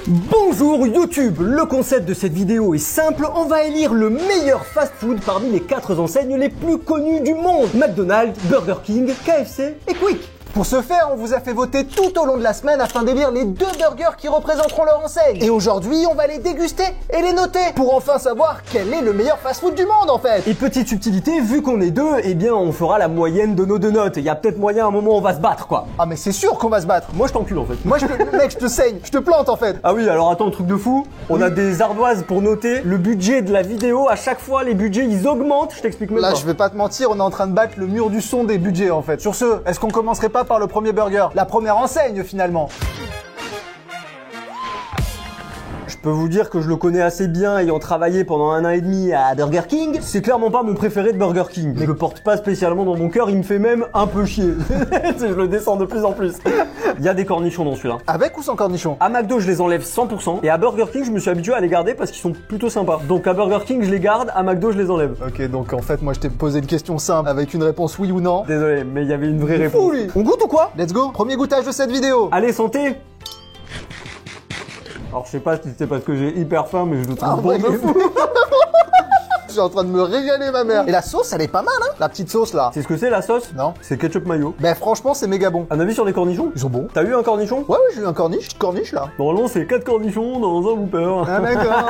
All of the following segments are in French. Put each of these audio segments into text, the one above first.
Bonjour YouTube, le concept de cette vidéo est simple, on va élire le meilleur fast-food parmi les 4 enseignes les plus connues du monde. McDonald's, Burger King, KFC et Quick. Pour ce faire, on vous a fait voter tout au long de la semaine afin d'élire les 2 burgers qui représenteront leur enseigne. Et aujourd'hui, on va les déguster et les noter pour enfin savoir quel est le meilleur fast-food du monde en fait. Et petite subtilité, vu qu'on est 2, eh bien on fera la moyenne de nos 2 notes. Il y a peut-être moyen à un moment où on va se battre quoi. Ah mais c'est sûr qu'on va se battre. Moi je t'encule en fait. Moi mec, je te saigne, je te plante en fait. Ah oui, alors attends, le truc de fou, on a des ardoises pour noter le budget de la vidéo. À chaque fois, les budgets ils augmentent, je t'explique même Là, pas. je vais pas te mentir, on est en train de battre le mur du son des budgets en fait. Sur ce, est-ce qu'on commencerait pas par le premier burger? La première enseigne finalement. Je peux vous dire que je le connais assez bien ayant travaillé pendant 1 an et demi à Burger King. C'est clairement pas mon préféré de Burger King. Je le porte pas spécialement dans mon cœur, il me fait même un peu chier. Je le descends de plus en plus. Il y a des cornichons dans celui-là. Avec ou sans cornichons? À McDo, je les enlève 100%. Et à Burger King, je me suis habitué à les garder parce qu'ils sont plutôt sympas. Donc à Burger King, je les garde. À McDo, je les enlève. Ok, donc en fait, moi je t'ai posé une question simple avec une réponse oui ou non. Désolé, mais il y avait une vraie réponse. Fou lui. On goûte ou quoi? Let's go. Premier goûtage de cette vidéo. Allez, santé! Alors je sais pas si c'est parce que j'ai hyper faim, mais je le trouve bon de fou. Je suis en train de me régaler ma mère. Et la sauce, elle est pas mal hein. La petite sauce là. C'est ce que c'est la sauce? Non. C'est ketchup mayo. Ben franchement, c'est méga bon. Un avis sur les cornichons? Ils sont bons. T'as eu un cornichon? Ouais, j'ai eu un corniche là. Normalement, c'est 4 cornichons dans un Whopper. Ah d'accord.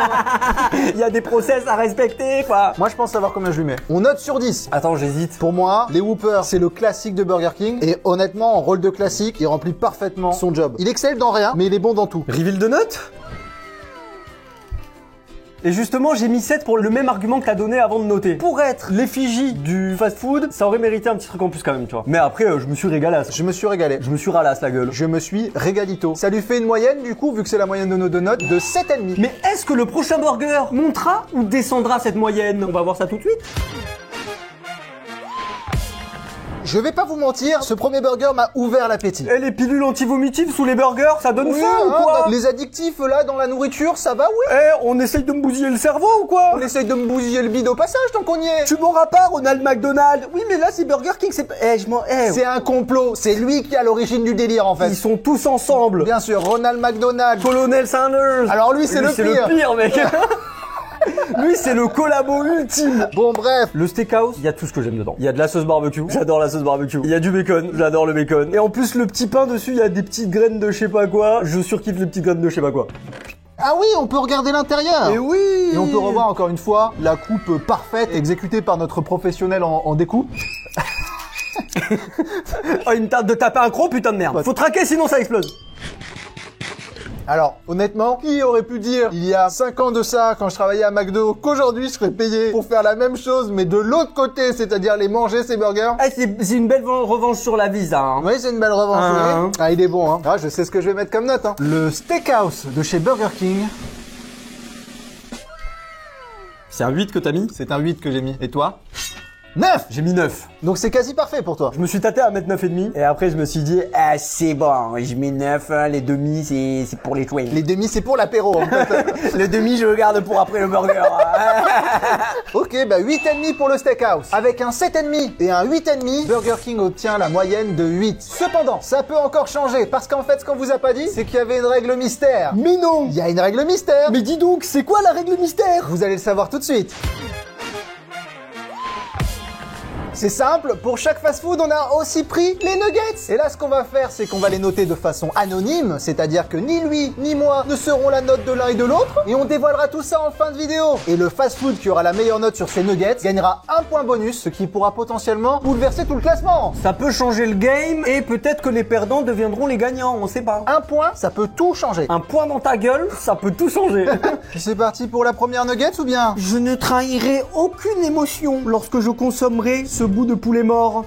Il y a des process à respecter, quoi. Moi, je pense savoir combien je lui mets. On note sur 10. Attends, j'hésite. Pour moi, les Whoppers, c'est le classique de Burger King. Et honnêtement, en rôle de classique, il remplit parfaitement son job. Il excelle dans rien, mais il est bon dans tout. Reveal de notes? Et justement, j'ai mis 7 pour le même argument que t'as donné avant de noter. Pour être l'effigie du fast-food, ça aurait mérité un petit truc en plus quand même, tu vois. Mais après, je me suis régalé. Je me suis régalé. Je me suis ralasse la gueule. Je me suis régalito. Ça lui fait une moyenne, du coup, vu que c'est la moyenne de nos 2 notes, de 7,5. Mais est-ce que le prochain burger montera ou descendra cette moyenne? On va voir ça tout de suite. Je vais pas vous mentir, ce premier burger m'a ouvert l'appétit. Et les pilules anti-vomitives sous les burgers, ça donne faim ou quoi? Les addictifs là dans la nourriture, ça va, oui. On essaye de me bousiller le cerveau ou quoi? On essaye de me bousiller le bide au passage tant qu'on y est. Tu m'auras pas, Ronald McDonald. Oui, mais là, c'est Burger King, c'est... C'est un complot, c'est lui qui est à l'origine du délire en fait. Ils sont tous ensemble. Bien sûr, Ronald McDonald. Colonel Sanders. Alors lui, c'est le pire. C'est le pire, mec. Lui, c'est le collabo ultime. Bon, bref. Le steakhouse, il y a tout ce que j'aime dedans. Il y a de la sauce barbecue. J'adore la sauce barbecue. Il y a du bacon. J'adore le bacon. Et en plus, le petit pain dessus, il y a des petites graines de je sais pas quoi. Je surkiffe les petites graines de je sais pas quoi. Ah oui, on peut regarder l'intérieur. Et oui. Et on peut revoir encore une fois la coupe parfaite exécutée par notre professionnel en découpe. Oh, il me tarde de taper un croc, putain de merde. Faut traquer, sinon ça explose. Alors, honnêtement, qui aurait pu dire, il y a 5 ans de ça, quand je travaillais à McDo, qu'aujourd'hui je serais payé pour faire la même chose, mais de l'autre côté, c'est-à-dire les manger, ces burgers? C'est une belle revanche sur la vie, ça. Hein. Oui, c'est une belle revanche. Ah, il est bon, hein. Ah, je sais ce que je vais mettre comme note, hein. Le steakhouse de chez Burger King. C'est un 8 que t'as mis? C'est un 8 que j'ai mis. Et toi? 9! J'ai mis 9. Donc c'est quasi parfait pour toi. Je me suis tâté à mettre 9,5 et après je me suis dit ah c'est bon, je mets 9, hein, les demi c'est pour les twins. Les demi c'est pour l'apéro en fait. Le demi je le garde pour après le burger. Ok, bah 8,5 pour le steakhouse. Avec un 7,5 et un 8,5, Burger King obtient la moyenne de 8. Cependant, ça peut encore changer parce qu'en fait ce qu'on vous a pas dit, c'est qu'il y avait une règle mystère. Mais non! Il y a une règle mystère. Mais dis donc, c'est quoi la règle mystère? Vous allez le savoir tout de suite. C'est simple, pour chaque fast-food, on a aussi pris les nuggets. Et là, ce qu'on va faire, c'est qu'on va les noter de façon anonyme, c'est-à-dire que ni lui, ni moi ne seront la note de l'un et de l'autre, et on dévoilera tout ça en fin de vidéo. Et le fast-food qui aura la meilleure note sur ces nuggets gagnera un point bonus, ce qui pourra potentiellement bouleverser tout le classement. Ça peut changer le game, et peut-être que les perdants deviendront les gagnants, on sait pas. Un point, ça peut tout changer. Un point dans ta gueule, ça peut tout changer. C'est parti pour la première nugget ou bien? Je ne trahirai aucune émotion lorsque je consommerai ce bout de poulet mort.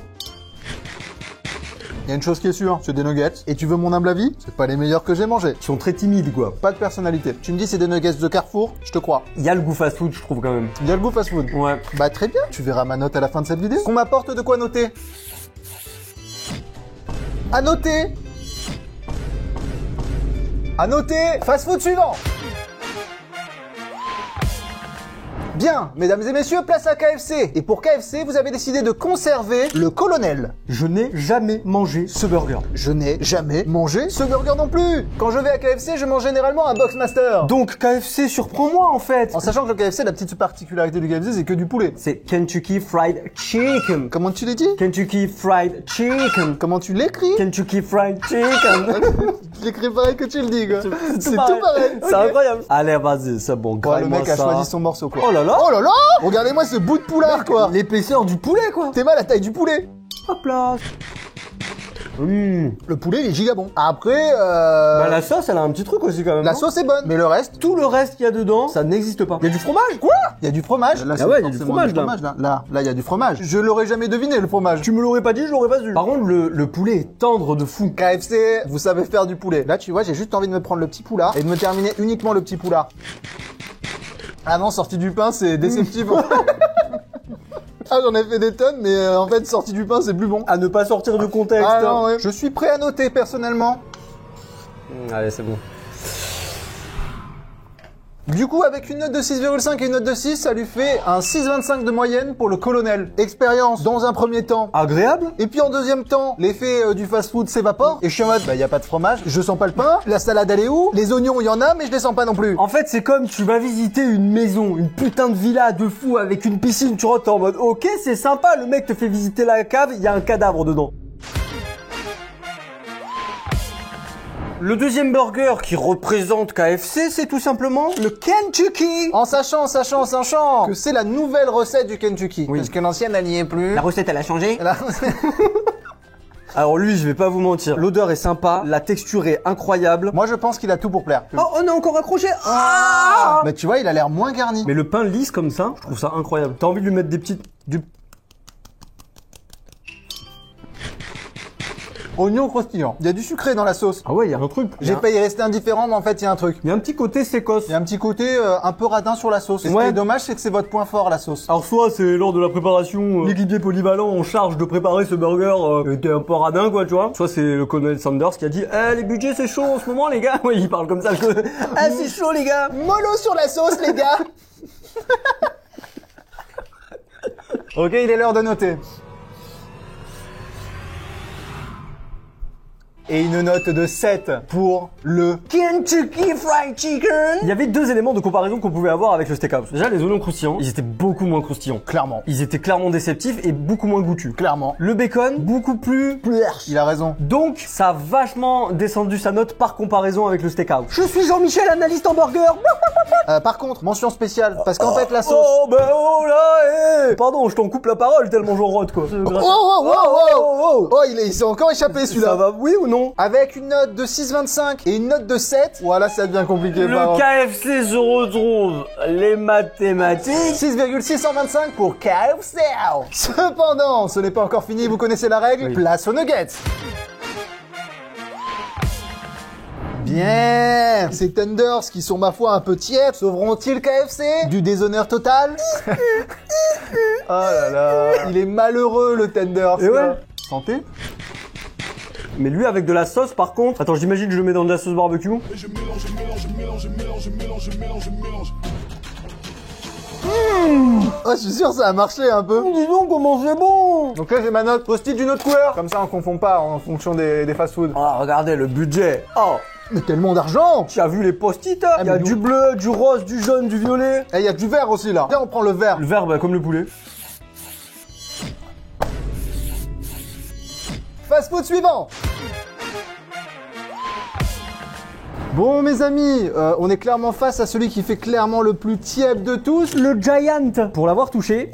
Il y a une chose qui est sûre, c'est des nuggets. Et tu veux mon humble avis? C'est pas les meilleurs que j'ai mangés. Ils sont très timides quoi. Pas de personnalité. Tu me dis c'est des nuggets de Carrefour, je te crois. Il y a le goût fast-food je trouve quand même. Il y a le goût fast-food. Ouais. Bah très bien, tu verras ma note à la fin de cette vidéo. Qu'on m'apporte de quoi noter. À noter. À noter, fast-food suivant. Bien, mesdames et messieurs, place à KFC. Et pour KFC, vous avez décidé de conserver le colonel. Je n'ai jamais mangé ce burger. Je n'ai jamais mangé ce burger non plus. Quand je vais à KFC, je mange généralement un Boxmaster. Donc KFC surprend-moi en fait. En sachant que le KFC, la petite particularité du KFC, c'est que du poulet. C'est Kentucky Fried Chicken. Comment tu l'as dit? Kentucky Fried Chicken. Comment tu l'écris? Kentucky Fried Chicken. Je l'écris pareil que tu le dis, quoi. C'est tout pareil. pareil. C'est Ok. incroyable. Allez, vas-y, c'est bon. Ouais, le graille-moi mec a ça. choisi son morceau, quoi. Oh là là. Oh là là! Regardez-moi ce bout de poulard, quoi. L'épaisseur du poulet, quoi. T'es mal à la taille du poulet. Hop là. Le poulet, il est giga bon. Après, Bah la sauce, elle a un petit truc aussi quand même. la non sauce est bonne. Mais le reste, Tout le reste qu'il y a dedans, ça n'existe pas. Il y a du fromage. quoi? Il y a du fromage. Là, Ah ouais, il y a du fromage, là. Là, il y a du fromage. Je l'aurais jamais deviné, le fromage. Tu me l'aurais pas dit, je l'aurais pas su. Par contre, le poulet est tendre de fou. KFC, vous savez faire du poulet. Là, tu vois, j'ai juste envie de me prendre le petit poulard et de me terminer uniquement le petit poulard. Ah non, sorti du pain, c'est déceptif. Ah, j'en ai fait des tonnes, mais en fait, sorti du pain, c'est plus bon. À ne pas sortir de contexte. Ah non, ouais. Je suis prêt à noter, personnellement. Allez, c'est bon. Du coup, avec une note de 6,5 et une note de 6, ça lui fait un 6,25 de moyenne pour le colonel. Expérience, dans un premier temps. Agréable. Et puis en deuxième temps, l'effet du fast-food s'évapore. Et je suis en mode, bah y a pas de fromage, je sens pas le pain, la salade elle est où? Les oignons, il y en a, mais je les sens pas non plus. En fait, c'est comme tu vas visiter une maison, une putain de villa de fou avec une piscine, tu rentres en mode ok, c'est sympa, le mec te fait visiter la cave, il y a un cadavre dedans. Le deuxième burger qui représente KFC, c'est tout simplement le Kentucky. En sachant que c'est la nouvelle recette du Kentucky. Oui. Parce que l'ancienne, elle n'y est plus. La recette, elle a changé. La- Alors lui, je vais pas vous mentir, l'odeur est sympa, la texture est incroyable. Moi, je pense qu'il a tout pour plaire. Oh, on est encore accroché. Ah Mais tu vois, il a l'air moins garni. Mais le pain lisse comme ça, je trouve ça incroyable. T'as envie de lui mettre des petites... Oignon croustillant. Il y a du sucré dans la sauce. Ah ouais, il y a un truc. J'ai failli rester indifférent, mais en fait, il y a un truc. Il y a un petit côté sécosse. Il y a un petit côté un peu radin sur la sauce. Et ce Ouais. qui est dommage, c'est que c'est votre point fort, la sauce. Alors soit c'est lors de la préparation, l'équipier polyvalent en charge de préparer ce burger était un peu radin quoi, tu vois. Soit c'est le colonel Sanders qui a dit « les budgets c'est chaud en ce moment les gars !» Ouais, il parle comme ça. C'est chaud les gars !» Mollo sur la sauce, les gars. Ok, il est l'heure de noter. Et une note de 7 pour le Kentucky Fried Chicken. Il y avait deux éléments de comparaison qu'on pouvait avoir avec le steakhouse. Déjà les oignons croustillants, ils étaient beaucoup moins croustillants. clairement. Ils étaient clairement déceptifs et beaucoup moins goûtus. Clairement. Le bacon, beaucoup plus... Il a raison. Donc, ça a vachement descendu sa note par comparaison avec le steakhouse. Je suis Jean-Michel, analyste en burger. Par contre, mention spéciale, parce qu'en fait, la sauce... Oh, ben oh là, Pardon, je t'en coupe la parole tellement j'en rote, quoi. Oh, il s'est encore échappé, Ça celui-là. va, oui ou non? Avec une note de 6,25 et une note de 7, voilà, ça devient compliqué. par Le contre. KFC se retrouve les mathématiques. 6,625 pour KFC. Cependant, ce n'est pas encore fini, vous connaissez la règle. Oui. Place aux nuggets. Bien. Ces tenders qui sont ma foi un peu tièdes, sauveront-ils KFC du déshonneur total? Oh là là. Il est malheureux le tender. Et ouais. Santé. Mais lui avec de la sauce par contre. Attends, j'imagine que je le mets dans de la sauce barbecue. Oh, je suis sûr ça a marché un peu. Dis donc comment c'est bon. Donc là j'ai ma note post-it d'une autre couleur. Comme ça on confond pas en fonction des fast-food. Oh, regardez le budget. Oh, Mais tellement d'argent. tu as vu les post-it hein? Il y a mais du nous- bleu, du rose, du jaune, du violet. Et il y a du vert aussi là. Viens on prend le vert. Le vert, bah, comme le poulet. Fast-food suivant. Bon mes amis, on est clairement face à celui qui fait clairement le plus tiède de tous. Le Giant. Pour l'avoir touché,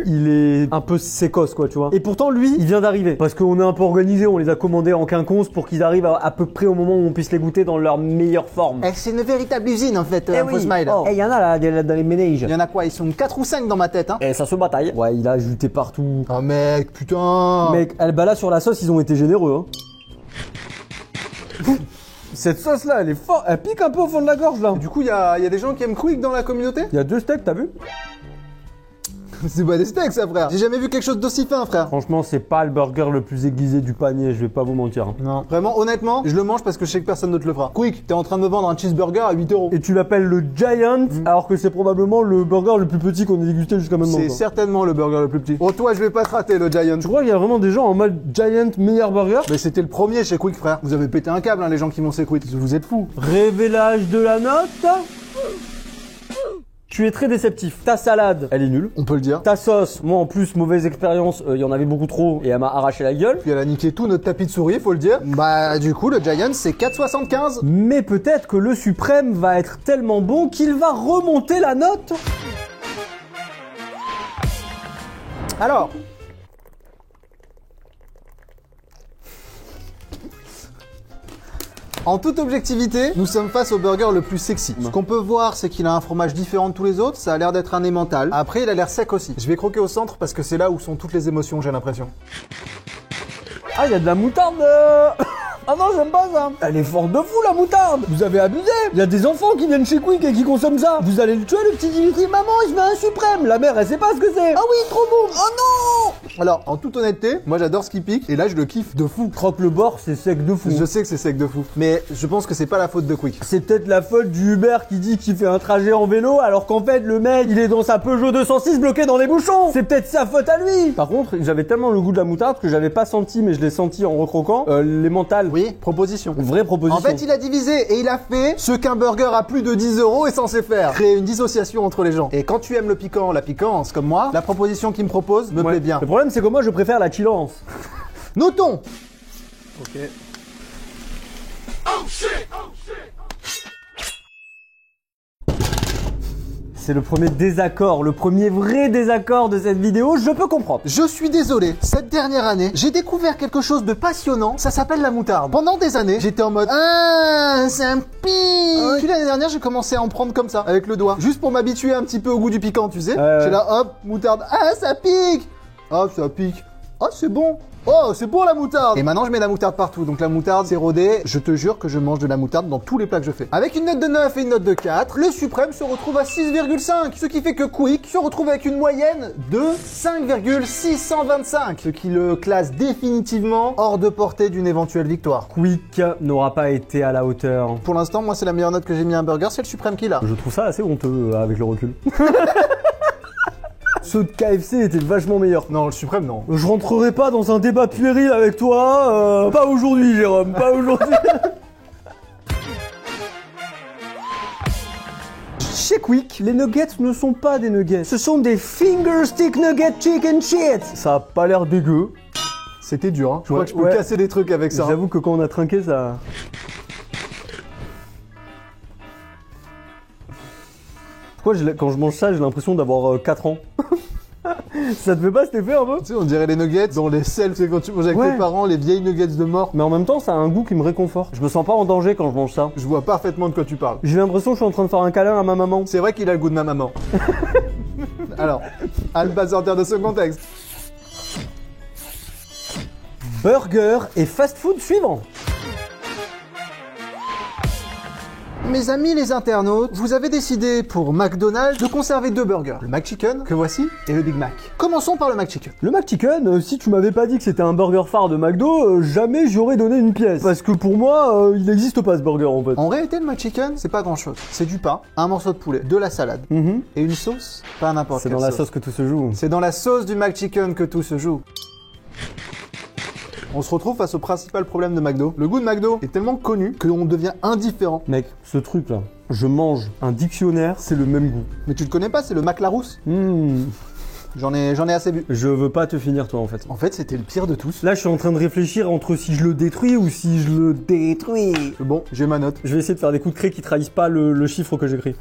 il est un peu sécosse quoi, tu vois. Et pourtant lui, il vient d'arriver. Parce qu'on est un peu organisé, on les a commandés en quinconce pour qu'ils arrivent à peu près au moment où on puisse les goûter dans leur meilleure forme. C'est une véritable usine en fait, Info Smile. Oh. Il y en a là dans les ménages. Il y en a quoi? Ils sont 4 ou 5 dans ma tête hein. Et ça se bataille. Ouais, il a ajouté partout. Oh mec, putain. Mec, bah là sur la sauce, ils ont été généreux. Hein. Cette sauce là, elle est forte, elle pique un peu au fond de la gorge là. Du coup, il y a des gens qui aiment Quick dans la communauté? Il y a deux steaks, t'as vu? C'est pas des steaks, ça, frère. J'ai jamais vu quelque chose d'aussi fin, frère. Franchement, c'est pas le burger le plus aiguisé du panier, je vais pas vous mentir. Non. Vraiment, honnêtement, je le mange parce que je sais que personne ne te le fera. Quick, t'es en train de me vendre un cheeseburger à 8 €. Et tu l'appelles le Giant, alors que c'est probablement le burger le plus petit qu'on ait dégusté jusqu'à maintenant. C'est quoi. certainement le burger le plus petit. Oh, toi, je vais pas te rater, le Giant. Je crois qu'il y a vraiment des gens en mode Giant meilleur burger. Mais c'était le premier chez Quick, frère. Vous avez pété un câble, hein, les gens qui vont chez Quick. Vous êtes fous. Révélage de la note. Tu es très déceptif. Ta salade, elle est nulle. On peut le dire. Ta sauce, moi en plus, mauvaise expérience, il y en avait beaucoup trop et elle m'a arraché la gueule. Puis elle a niqué tout notre tapis de souris, faut le dire. Bah, du coup, le Giant, c'est 4,75. Mais peut-être que le suprême va être tellement bon qu'il va remonter la note. Alors. En toute objectivité, nous sommes face au burger le plus sexy. Ce qu'on peut voir, c'est qu'il a un fromage différent de tous les autres. Ça a l'air d'être un emmental. Après, il a l'air sec aussi. Je vais croquer au centre parce que c'est là où sont toutes les émotions, j'ai l'impression. Ah, il y a de la moutarde. Ah non, j'aime pas ça. Elle est forte de fou, la moutarde. Vous avez abusé. Il y a des enfants qui viennent chez Quick et qui consomment ça. Vous allez le tuer, le petit Dimitri. Maman, je veux un suprême. La mère, elle sait pas ce que c'est. Ah oui, trop bon. Oh non. Alors, en toute honnêteté, moi j'adore ce qui pique et là je le kiffe de fou. Croque le bord, c'est sec de fou. Je sais que c'est sec de fou, mais je pense que c'est pas la faute de Quick. C'est peut-être la faute du Uber qui dit qu'il fait un trajet en vélo alors qu'en fait le mec il est dans sa Peugeot 206 bloqué dans les bouchons. C'est peut-être sa faute à lui. Par contre, j'avais tellement le goût de la moutarde que j'avais pas senti, mais je l'ai senti en recroquant, les mentales. Oui, proposition. Vraie proposition. En fait, il a divisé et il a fait ce qu'un burger à plus de 10 € est censé faire. Créer une dissociation entre les gens. Et quand tu aimes le piquant, la piquance, comme moi, la proposition qu'il me propose me plaît bien. Le problème c'est que moi je préfère la chillance. Notons. Ok. C'est le premier désaccord, le premier vrai désaccord de cette vidéo, je peux comprendre. Je suis désolé, cette dernière année, j'ai découvert quelque chose de passionnant, ça s'appelle la moutarde. Pendant des années, j'étais en mode ah, ça pique. Puis l'année dernière, j'ai commencé à en prendre comme ça, avec le doigt, juste pour m'habituer un petit peu au goût du piquant, tu sais. J'ai là, hop, moutarde, ah, ça pique. Hop, ça pique. Oh, c'est bon. Oh, c'est bon la moutarde. Et maintenant, je mets la moutarde partout. Donc la moutarde, c'est rodé. Je te jure que je mange de la moutarde dans tous les plats que je fais. Avec une note de 9 et une note de 4, le suprême se retrouve à 6,5. Ce qui fait que Quick se retrouve avec une moyenne de 5,625. Ce qui le classe définitivement hors de portée d'une éventuelle victoire. Quick n'aura pas été à la hauteur. Pour l'instant, moi, c'est la meilleure note que j'ai mis à un burger, c'est le suprême qu'il a. Je trouve ça assez honteux avec le recul. Ceux de KFC étaient vachement meilleurs. Non, le suprême, non. Je rentrerai pas dans un débat puéril avec toi. Pas aujourd'hui, Jérôme, pas aujourd'hui. Chez Quick, les nuggets ne sont pas des nuggets. Ce sont des finger stick nugget chicken shit. Ça a pas l'air dégueu. C'était dur, hein. Je crois que je peux casser des trucs avec ça. J'avoue que quand on a trinqué, ça... Pourquoi quand je mange ça, j'ai l'impression d'avoir 4 ans. Ça te fait pas cet effet un peu? Tu sais, on dirait les nuggets dans les selles, c'est quand tu manges avec tes parents, les vieilles nuggets de mort. Mais en même temps, ça a un goût qui me réconforte. Je me sens pas en danger quand je mange ça. Je vois parfaitement de quoi tu parles. J'ai l'impression que je suis en train de faire un câlin à ma maman. C'est vrai qu'il a le goût de ma maman. Alors, Al Bazarder de ce contexte. Burger et fast-food suivant. Mes amis les internautes, vous avez décidé pour McDonald's de conserver 2 burgers. Le McChicken, que voici, et le Big Mac. Commençons par le McChicken. Le McChicken, si tu m'avais pas dit que c'était un burger phare de McDo, jamais j'y aurais donné une pièce. Parce que pour moi, il n'existe pas ce burger en fait. En réalité, le McChicken, c'est pas grand chose. C'est du pain, un morceau de poulet, de la salade, et une sauce, pas n'importe quelle sauce. C'est dans la sauce que tout se joue. C'est dans la sauce du McChicken que tout se joue. On se retrouve face au principal problème de McDo. Le goût de McDo est tellement connu que l'on devient indifférent. Mec, ce truc là, je mange un dictionnaire, c'est le même goût. Mais tu le connais pas, c'est le Maclarousse. J'en ai assez bu. Je veux pas te finir toi en fait. En fait, c'était le pire de tous. Là, je suis en train de réfléchir entre si je le détruis ou si je le détruis. Bon, j'ai ma note. Je vais essayer de faire des coups de craie qui trahissent pas le chiffre que j'écris.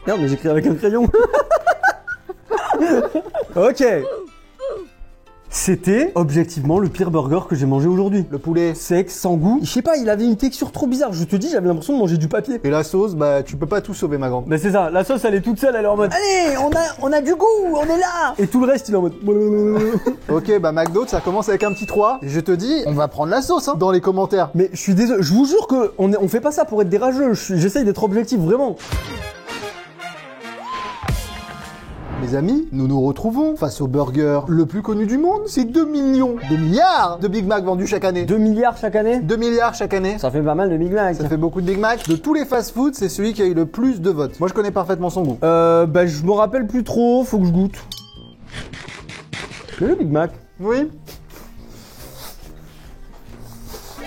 Merde, mais j'écris avec un crayon. Ok. C'était objectivement le pire burger que j'ai mangé aujourd'hui. Le poulet sec, sans goût. Je sais pas, il avait une texture trop bizarre. Je te dis, j'avais l'impression de manger du papier. Et la sauce, bah tu peux pas tout sauver, ma grande. Mais c'est ça, la sauce elle est toute seule, elle est en mode allez, on a du goût, on est là. Et tout le reste il est en mode ok, bah McDo, ça commence avec un petit 3. Et je te dis, on va prendre la sauce dans les commentaires. Mais je suis désolé, je vous jure que on fait pas ça pour être des rageux. J'essaye d'être objectif, vraiment. Mes amis, nous nous retrouvons face au burger le plus connu du monde. C'est 2 millions, 2 milliards de Big Mac vendus chaque année. 2 milliards chaque année? 2 milliards chaque année. Ça fait pas mal de Big Mac. Ça fait beaucoup de Big Mac. De tous les fast-foods, c'est celui qui a eu le plus de votes. Moi, je connais parfaitement son goût. Bah je me rappelle plus trop, faut que je goûte. Mais le Big Mac, Oui.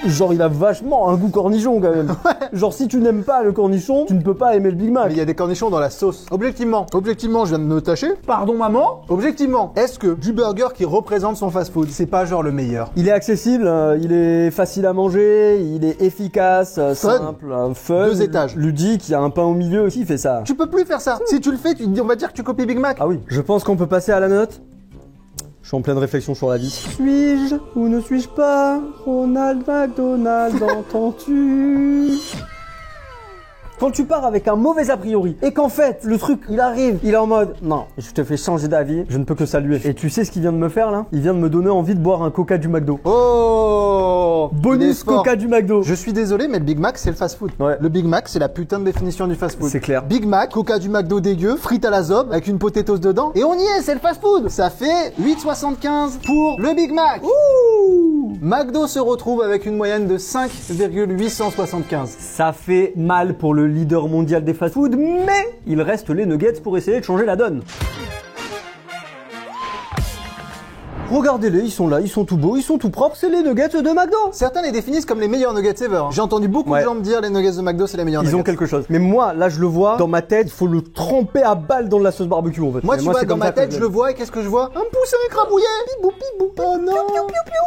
genre il a vachement un goût cornichon quand même. Genre si tu n'aimes pas le cornichon, tu ne peux pas aimer le Big Mac. Mais il y a des cornichons dans la sauce. Objectivement, je viens de me tâcher. Pardon maman. Objectivement, est-ce que du burger qui représente son fast-food, c'est pas genre le meilleur? Il est accessible, il est facile à manger, il est efficace, simple, fun, 2 étages. ludique, il y a un pain au milieu, qui fait ça? Tu peux plus faire ça. Si tu le fais, on va dire que tu copies Big Mac. Ah oui, je pense qu'on peut passer à la note. Je suis en pleine réflexion sur la vie. Suis-je ou ne suis-je pas Ronald McDonald, entends-tu? Quand tu pars avec un mauvais a priori et qu'en fait le truc il arrive, il est en mode non, je te fais changer d'avis, je ne peux que saluer. Et tu sais ce qu'il vient de me faire là? Il vient de me donner envie de boire un Coca du McDo. Oh, Bonus Coca du McDo. Je suis désolé, mais le Big Mac c'est le fast-food. Ouais. Le Big Mac c'est la putain de définition du fast-food. C'est clair. Big Mac, Coca du McDo dégueu, frites à la zob avec une potatoes dedans et on y est, c'est le fast-food. Ça fait 8,75 pour le Big Mac. Ouh. McDo se retrouve avec une moyenne de 5,875. Ça fait mal pour le leader mondial des fast-food, mais il reste les nuggets pour essayer de changer la donne. Regardez-les, ils sont là, ils sont tout beaux, ils sont tout propres, c'est les nuggets de McDo. Certains les définissent comme les meilleurs nuggets ever. J'ai entendu beaucoup de gens me dire les nuggets de McDo c'est les meilleurs nuggets. Ils ont quelque chose. Mais moi, là, je le vois, dans ma tête, il faut le tremper à balle dans de la sauce barbecue en fait. Moi, tu vois, dans ma tête, je le vois et qu'est-ce que je vois? Un poussin écrabouillé. Pibou, pibou. Oh non. Piou, piou, piou.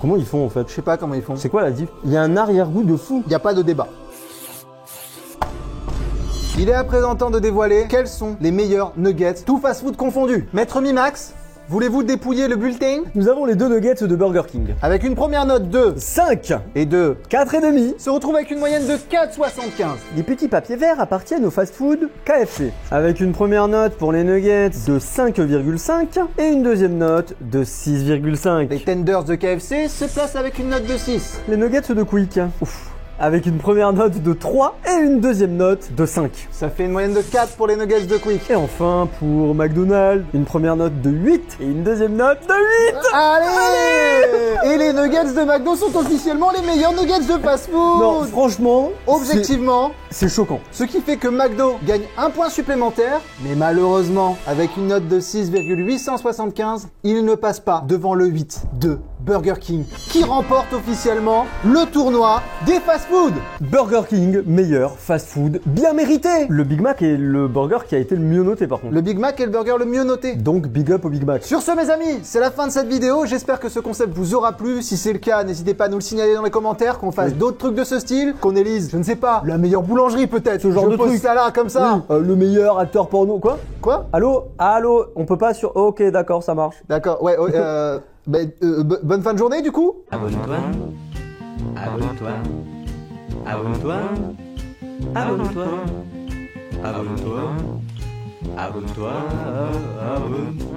Comment ils font en fait? Je sais pas comment ils font. C'est quoi la diff? Il y a un arrière-goût de fou. Il n'y a pas de débat. Il est à présent temps de dévoiler quels sont les meilleurs nuggets, tout fast-food confondu. Maître Mimax, voulez-vous dépouiller le bulletin? Nous avons les 2 nuggets de Burger King. Avec une première note de 5 et de 4,5. se retrouve avec une moyenne de 4,75. Les petits papiers verts appartiennent au fast-food KFC. Avec une première note pour les nuggets de 5,5 et une deuxième note de 6,5. Les tenders de KFC se placent avec une note de 6. Les nuggets de Quick. Ouf. Avec une première note de 3 et une deuxième note de 5. Ça fait une moyenne de 4 pour les nuggets de Quick. Et enfin, pour McDonald's, une première note de 8 et une deuxième note de 8. Allez. Et les nuggets de McDo sont officiellement les meilleurs nuggets de fast-food. Non, franchement, objectivement, c'est choquant. Ce qui fait que McDo gagne un point supplémentaire, mais malheureusement, avec une note de 6,875, il ne passe pas devant le 8 de Burger King, qui remporte officiellement le tournoi des fast-food. Burger King, meilleur fast-food, bien mérité. Le Big Mac est le burger qui a été le mieux noté par contre. Le Big Mac est le burger le mieux noté. Donc big up au Big Mac. Sur ce mes amis, c'est la fin de cette vidéo. J'espère que ce concept vous aura plu. Si c'est le cas, n'hésitez pas à nous le signaler dans les commentaires, qu'on fasse d'autres trucs de ce style, qu'on élise, je ne sais pas, la meilleure boulangerie peut-être. Ce genre de truc. Ça là, comme ça. Oui, le meilleur acteur porno. Quoi? Allô? Allô? On peut pas sur... Ok, d'accord, ça marche. D'accord, ouais, bonne fin de journée du coup. Abonne-toi. Abonne-toi. Abonne-toi. Abonne-toi. Abonne-toi. Abonne-toi. Abonne-toi.